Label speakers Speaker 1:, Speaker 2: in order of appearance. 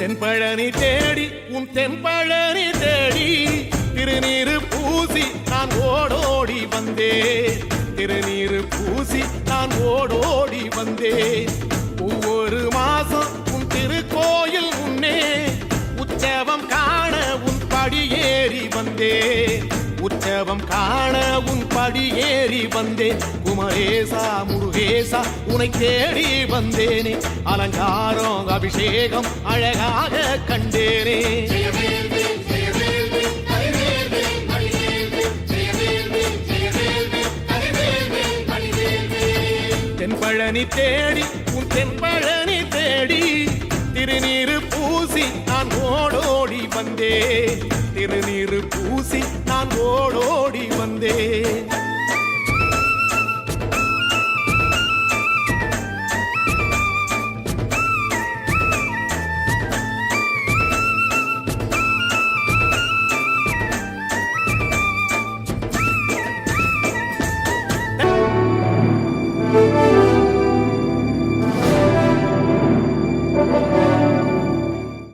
Speaker 1: தென்பழனி தேடி உன் தென்பழனி தேடி திருநீரு பூசி நான் ஓடோடி வந்தேன். திருநீரு பூசி நான் ஓடோடி வந்தேன். ஒவ்வொரு மாசம் உன் திருக்கோயில் முன்னே உற்சவம் காண உன் படியேறி வந்தேன். உற்சவம் காண உன் படியேறி வந்தேன். குமரேசா முருகேசா உனை தேடி வந்தேனே. அலங்காரம் அபிஷேகம் அழகாக கண்டேனே. தென்பழனி தேடி உன் தென்பழனி தேடி திருநீரு பூசி நான் ஓடோடி வந்தேன். திருநீரு பூசி நான் ஓடோடி வந்தேன்.